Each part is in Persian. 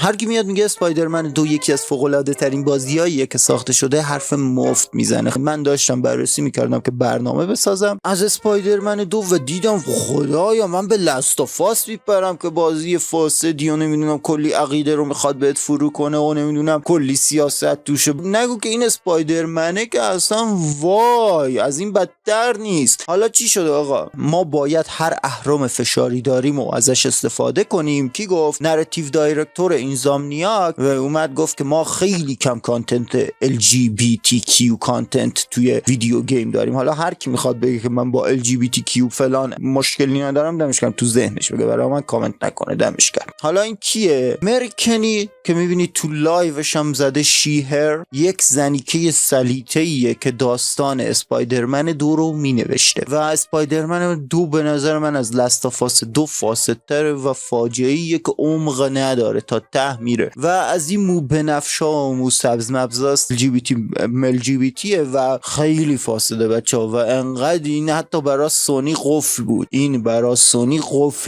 هر کی میاد میگه اسپایدرمن 2 یکی از فوق العاده ترین بازیاییه که ساخته شده، حرف مفت میزنه. من داشتم بررسی میکردم که برنامه بسازم از اسپایدرمن 2 و دیدم خدایا من به لاستافاس میپرم که بازی فاسدی و نمیدونم کلی عقیده رو میخواد بهت فرو کنه و نمیدونم کلی سیاست توشه. نگو که این اسپایدرمنه که اصلا وای از این بدتر نیست. حالا چی شده آقا؟ ما باید هر اهرم فشاری داریم و ازش استفاده کنیم. کی گفت؟ نراتیو دایرکتور اینزامنیاک و اومد گفت که ما خیلی کم کانتنت LGBTQ کانتنت توی ویدیو گیم داریم. حالا هر کی میخواد بگه که من با LGBTQ فلان مشکلی ندارم دمش گرم تو ذهنش بگه، برای من کامنت نکنه دمش گرم. حالا این کیه؟ مرکنی که میبینید تو لایوش هم زده شیهر، یک زنیکه سلیطه‌ایه که داستان اسپایدرمن 2 رو مینوشته و اسپایدرمن 2 به نظر من از لاستافاس 2 فاسدتره و فاجعه‌ایه که عمق نداره، تا ته میره و از این مو بنفشا و مو سبز مبزاست LGBT و خیلی فاسده بچه‌ها و انقدر این حتی برای سونی قفل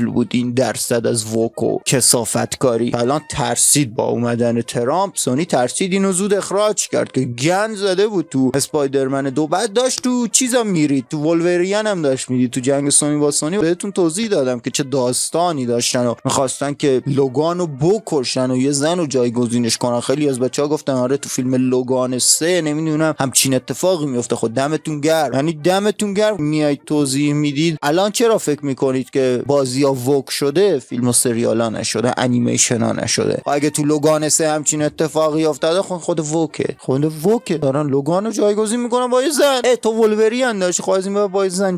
بود. این درصد از ووکو کثافت کاری. الان ترسید با اومدن ترامپ، سونی ترسید اینو زود اخراج کرد که گند زده بود تو اسپایدرمن 2. بعد داشت تو چیزا میرید، تو ولورین هم داشت میرید، تو جنگ سونی با سونی بهتون توضیح دادم که چه داستانی داشتن و میخواستن که لوگانو بکشن و یه زن رو جایگزینش کنن. خیلی از بچه‌ها گفتن آره تو فیلم لوگان 3 نمیدونم همچین اتفاقی میفته. خود دمتون گرم، یعنی دمتون گرم میایید توضیح میدید. الان چرا فکر میکنید که بازی‌ها ووک شده، فیلم و سریالا نشده، انیمیشن ها نشده؟ اگه تو لوگان 3 همچین اتفاقی افتاده خود ووکه دارن لوگانو جایگزین میکنن با یه زن. تو ولورین داشت خواهد این با یه زن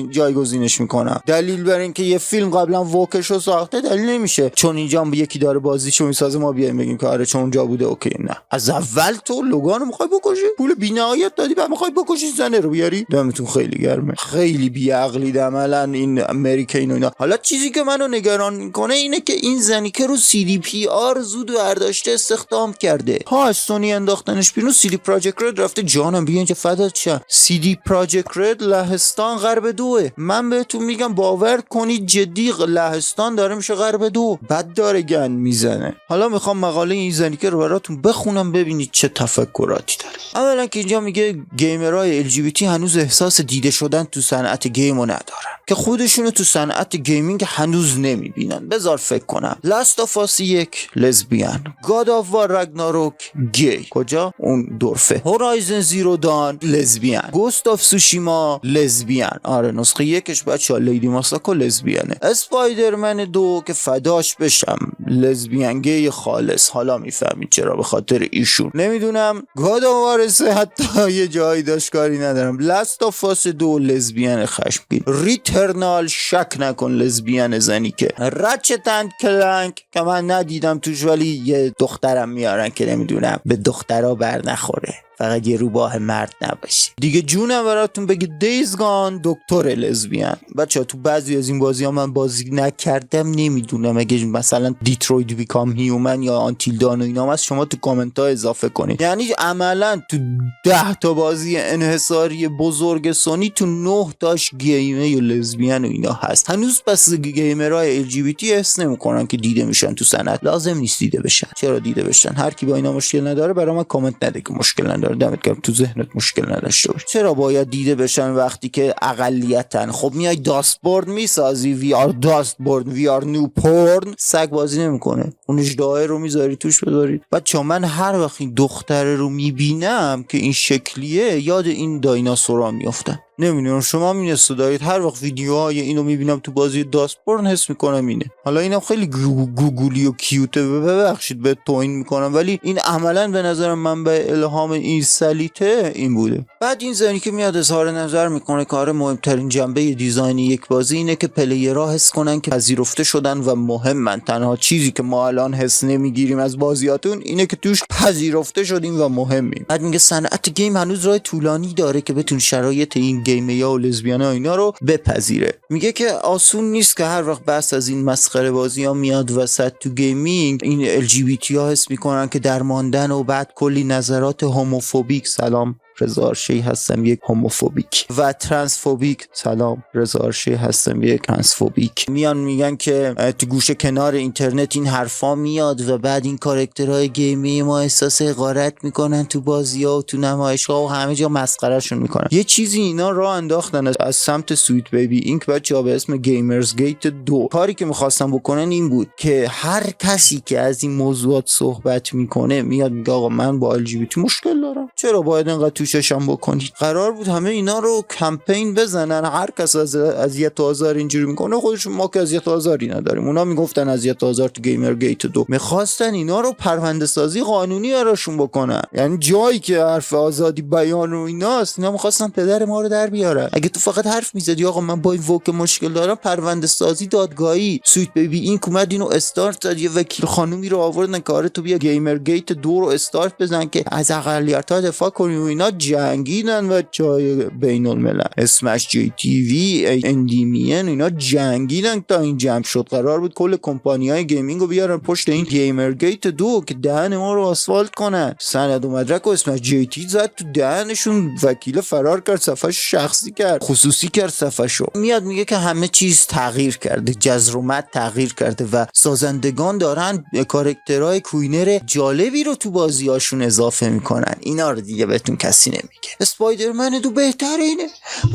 جایگزینش میکنن. دلیل بر این که یه فیلم قبلا ووکشو ساخته دلیل نمیشه چون اینجا هم یکی داره بازیشو میسازه ما بیایم بگیم که آره چون اونجا بوده اوکی. نه، از اول تو لوگانو میخوای بکشی، پول بی‌نهایت دادی بعد میخوای بکشی زنه رو بیاری. دمتون خیلی گرمه، خیلی بی‌عقلید عملاً این امریکا اینا. حالا چیزی که منو نگران میکنه اینه که این زنی که رو CDPR زود برداشته استخدام کرده. ها سونی انداختنش بیرون، CD پراجکت رد رفته. جانم بیا اینجا فدات شم. CD پراجکت رد لهستان غرب 2. من بهتون میگم باور کنید جدی لهستان داره میشه غرب 2. بعد داره گن میزنه. حالا میخوام مقاله این زنی که رو براتون بخونم ببینید چه تفکراتی داره. اولا که اینجا میگه گیمرهای LGBT هنوز احساس دیده شدن تو صنعت گیمو ندارن که خودشونو تو صنعت گیمینگ هنوز نمیبینن. بذار فکر کنم. لاست آف اس 1 لزبیان، گاد آف وار راگناروک گی، کجا اون دورفه، هورایزن زیرو دان لزبیان، گوست آف سوشیما لزبیان، آره نسخه یکش بچه‌ها لیدی ماساکو لزبیانه، اسپایدرمن 2 که فداش بشم لزبیان گی خالص. حالا میفهمید چرا، به خاطر ایشون. نمیدونم گاد آف وار 3 حتی یه جایی داشت کاری ندارم. لاست آف اس 2 لزبیان خشمگین، ریترنال شک نکن لزبیان زنی که، رچت اند کلنک که من ندیدم توش ولی یه دخترم میارن که نمیدونم به دخترها بر نخوره، فقط یه روباه مرد نباشه دیگه. جونم براتون بگه دیزگان دکتر لزبیان. بچه ها تو بعضی از این بازی ها من بازی نکردم نمیدونم، اگه مثلا دیترویت بیکام هیومن یا آنتیل دان و اینا هست شما تو کامنت ها اضافه کنید. یعنی عملا تو 10 تا بازی انحصاری بزرگ سونی تو 9 تاش گیمه یا لزبیان و اینا هست. هنوز پس گیمرهای LGBT حس نمیکنن که دیده میشن تو صنعت. لازم نیست دیده بشن. چرا دیده بشن؟ هر کی با اینا مشکل نداره برای من کامنت نده که مشکل نداره. دمت گرم تو ذهنت مشکل نداشته باش. چرا باید دیده بشن وقتی که اقلیتن؟ خب میای داستبورن میسازی، وی آر داستبورن، وی آر نیو پورن، سگ بازی نمیکنه. اون اجدهای رو میذاری توش بذارید. بچا من هر وقت این دختره رو میبینم که این شکلیه یاد این دایناسورا میافتم. نمیدونم شما مینسته دارید، هر وقت ویدیوهای اینو میبینم تو بازی داستبورن حس میکنم اینه. حالا اینم خیلی گوگولی و کیوته، ببخشید به توین میکنم، ولی این عملا به نظرم منبع الهام این سلیته این بوده. بعد این زنی که میاد اظهار نظر میکنه کار مهمترین جنبه دیزاین یک بازی اینه که پلیرها حس کنن که پذیرفته شدن و مهمن. تنها چیزی که ما الان حس نمیگیریم از بازیاتون اینه که توش پذیرفته شدیم و مهمیم. بعد میگه صنعت گیم هنوز راه طولانی داره که بتون شرایط این گیمیا و لزبیانا اینا رو بپذیره. میگه که آسون نیست که هر وقت بحث از این مسخره بازی ها میاد وسط تو گیمینگ این LGBT ها حس میکنن که درماندن و بعد کلی نظرات هوموفوبیک، سلام رضا آرشی هستم یک هوموفوبیک و ترنسفوبیک. سلام، رضا آرشی هستم یک ترنسفوبیک. میان میگن که تو گوشه کنار اینترنت این حرفا میاد و بعد این کاراکترهای گیمی ما احساس حقارت میکنن تو بازی‌ها و تو نمایش‌ها و همه جا مسخرهشون میکنن. یه چیزی اینا راه انداختن از سمت سویت بیبی اینک بچه‌ها به اسم گیمرز گیت 2. کاری که می‌خواستن بکنن این بود که هر کسی که از این موضوعات صحبت میکنه میاد میگه آقا من با LGBT مشکل دارم، چرا باید انقدر توششم بکنید؟ قرار بود همه اینا رو کمپین بزنن، هر کس از اذیت و آزار اینجوری میکنه خودشون، ما که اذیت و آزاری نداریم. اونا میگفتن اذیت و آزار تو گیمر گیت 2. میخواستن اینا رو پرونده سازی قانونی براشون بکنن، یعنی جایی که حرف آزادی بیان و ایناست اینا میخواستن پدر ما رو در بیارن. اگه تو فقط حرف میزدی آقا من با این ووک مشکل دارم، پرونده سازی دادگاهی. سویت بیبی این اومد اینو استارت داد، یه وکیل خانومی رو آوردن کار تو بیا گیمر گیت 2 رو استارت بزن که از اقلیت‌ها دفاع کنی و اینا. جنگیدن و جای بین الملل اسمش جی تی وی اندیمین اینا جنگیدن تا این جمع شد. قرار بود کل کمپانی‌های گیمینگ رو بیارن پشت این گیمر گیت 2 که دهن ما رو آسفالت کنن. سند و مدرک و اسمش جی تی زد تو دهنشون، وکیل فرار کرد، صفحش شخصی کرد، خصوصی کرد صفحشو. میاد میگه که همه چیز تغییر کرده، جذر و مد تغییر کرده و سازندگان دارن کاراکترهای کوینر جالبی رو تو بازیاشون اضافه میکنن. اینا رو دیگه بهتون کسی نمیگه. اسپایدرمن 2 بهترینه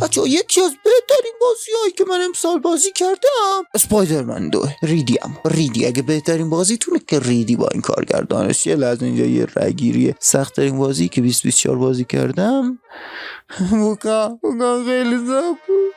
بچه‌ها، یکی از بهترین بازیایی که من امسال بازی کردم اسپایدرمن 2. ریدی اگه بهترین بازیتونه که ریدی با این کارگردانش. یه لحظه اینجا یه رأیگیری، سخت ترین بازی که 2024 بازی کردم بوکا خیلی سخت بود.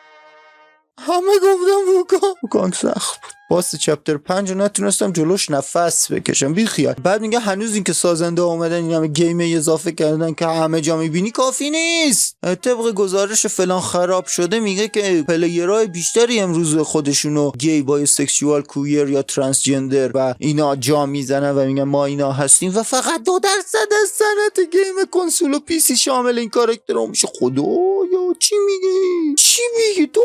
همه گفتم بوکا سخت بود. باس چپتر 5 رو نتونستم جلوش نفس بکشم. بی خیال. بعد میگه هنوز این که سازنده اومدن این همه گیم اضافه کردن که همه جا میبینی کافی نیست. طبق گزارش فلان خراب شده میگه که پلیرهای بیشتری امروز خودشونو گی، بایوسکشوال، کویر یا ترانسجندر و اینا جا میزنن و میگن ما اینا هستیم و فقط 2% از صنعت گیم کنسول و پی سی شامل این کاراکترها میشه. خدایا چی میگی 2%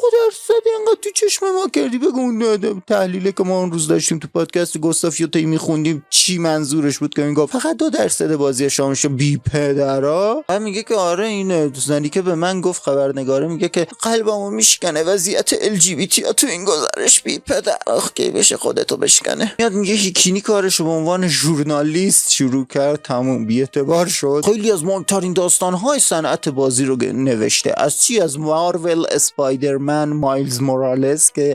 اینقدر تو چشم ما کردی؟ بگو اون تحلیلی که ما اون روز داشتیم تو پادکست گوستاف یوتی میخوندیم چی منظورش بود که میگفت فقط 2% بازی شامش بی پدرا؟ هم میگه که آره این زنی که به من گفت خبرنگاره میگه که قلبمو میشکنه وضعیت ال جی بی تی تو این گزارش بی پدر. آخ کی بشه خودتو بشکنه. میاد میگه هیکینی کارشو به عنوان ژورنالیست شروع کرد، تموم بی اعتبار شد. خیلی از مهمترین داستان‌های صنعت بازی رو نوشته. از چی؟ از مارول، اسپایدرمن، مایلز مورالز که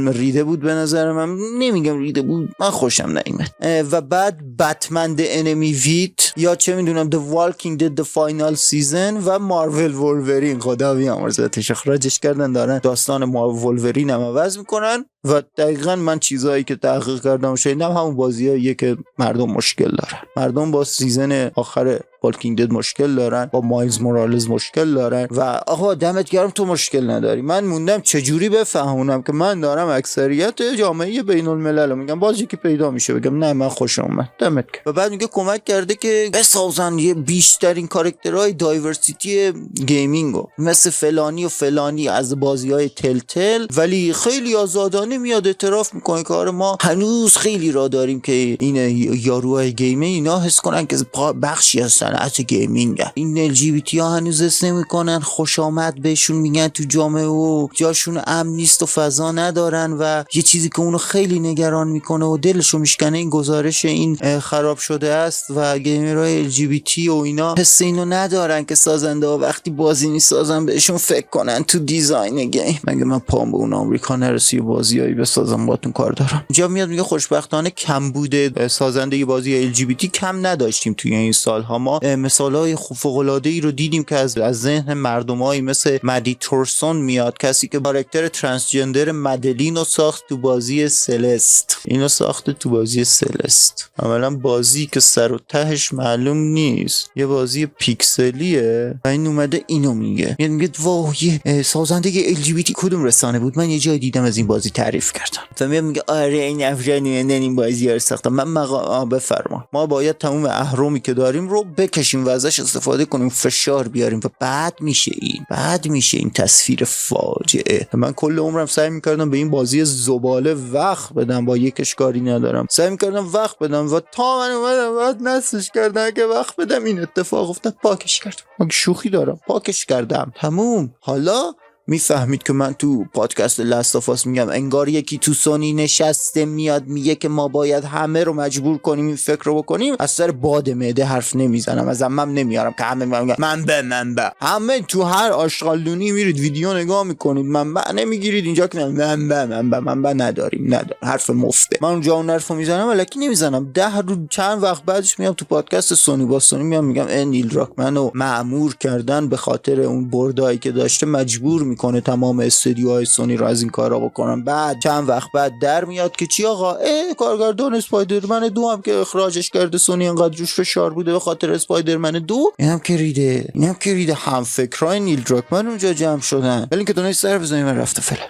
ریده بود به نظر من، نمیگم ریده بود، من خوشم نیامد. و بعد بتمن د انمی ویت یا چه میدونم The Walking Dead The Final Season و مارول وولورین. خدا بیامرزتش اخراجش کردن، دارن داستان مارول وولورین هم عوض میکنن و دقیقاً من چیزایی که تحقیق کردم و شنیدم همون بازیاییه که مردم مشکل دارن. مردم با سیزن آخر والکینگ دد مشکل دارن، با مایلز مورالز مشکل دارن و آقا دمت گرم تو مشکل نداری. من موندم چجوری بفهمونم که من دارم اکثریت جامعه بین الملل میگم بازی که پیدا میشه بگم نه من خوشم اومد دمت گرم. و بعد میگه کمک کرده که بسازن یه بیشترین کاراکترهای دایورسیتی گیمینگو مثل فلانی و فلانی از بازی‌های تل، ولی خیلی آزادانه میاد اعتراف میکنه که آره ما هنوز خیلی راه داریم که این یاروهای گیمینگ اینا حس کنن که بخشی از صنعت گیمینگ. این ال جی بی تی ها هنوز حس نمیکنن خوش آمد بهشون میگن تو جامعه و جاشون امن نیست و فضا ندارن و یه چیزی که اونو خیلی نگران میکنه و دلشو میشکنه این گزارش این خراب شده است و گیمرهای ال جی بی تی و اینا حس اینو ندارن که سازنده ها وقتی بازی میسازن بهشون فکر کنن تو دیزاین گیم. مگه من پام به اون آمریکا نرسی بازیایی بسازم باتون کار دارم. اینجا میاد میگه خوشبختانه کمبود سازنده بازی ال جی بی تی کم نداشتیم توی این سالها. ما مثالای فوق‌العاده‌ای رو دیدیم که از ذهن مردمایی مثل مدی تورسون میاد، کسی که کاراکتر ترانسجندر مدلین رو ساخت تو بازی سلست. اینو ساخته تو بازی سلست. عملاً بازی که سر و تهش معلوم نیست، یه بازی پیکسلیه و این اومده اینو میگه. یعنی میگه وای سازنده ال جی بی تی کدوم رسانه بود من یه جای دیدم از این بازی تعریف کردم. و میگه آره این افرانی این بازی رو ساختم. من بفرما ما باید تمام اهرامی که داریم رو بکشیم و ازش استفاده کنیم، فشار بیاریم و بعد میشه این تصویر فاجعه. من کل عمرم سعی میکردم به این بازی زباله وقت بدم، با یکش کاری ندارم، سعی میکردم وقت بدم و تا من اومدم بعد نصفش کردم که وقت بدم این اتفاق افتاد، پاکش کردم. من شوخی دارم، پاکش کردم، تموم. حالا میفهمید که من تو پادکست لاستافاس میگم انگار یکی تو سونی نشسته میاد میگه که ما باید همه رو مجبور کنیم این فکر رو بکنیم. از سر باد معده حرف نمیزنم، از عمم نمیارم که همه میگن منبع. همه تو هر آشغالدونی میرید ویدیو نگاه میکنید، منبع نمیگیرید. اینجا که منبع نداریم حرف مفته. من اونجا اون حرفو میزنم الکی نمیزنم. 10 روز چند وقت بعدش میام تو پادکست سونی با سونی میگم نیل دراکمنو مأمور کردن به خاطر اون بردایی که داشته، مجبور میکنه تمام استودیوهای سونی رو از این کارا بکنن. بعد چند وقت بعد در میاد که چی آقا، کارگردان اسپایدرمن 2 هم که اخراجش کرده سونی انقدر روش فشار بوده به خاطر اسپایدرمن 2، اینم که ریده. هم فکرای نیل دراکمن اونجا جمع شدن. ولی که دونای سر بزنیم من رفته فعلا.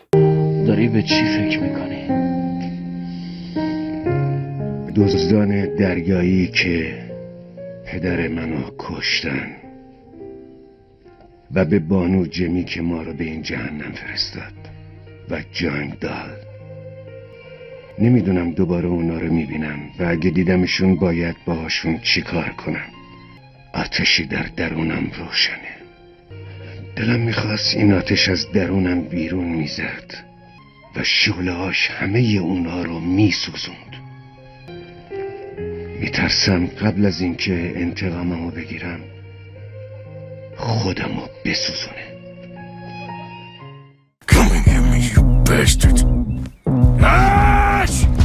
داری به چی فکر میکنی؟ دزدان دریایی که پدر منو کشتن و به بانو جمی که ما رو به این جهنم فرستاد و جنگدال. نمیدونم دوباره اونا رو میبینم و اگه دیدمشون باید باهاشون چیکار کنم. آتشی در درونم روشنه. دلم میخواست این آتش از درونم بیرون میزد و شعله‌هاش همه اونا رو میسوزوند. میترسم قبل از اینکه انتقاممو بگیرم خودمو بسوزونه. Come and get me, you bastard.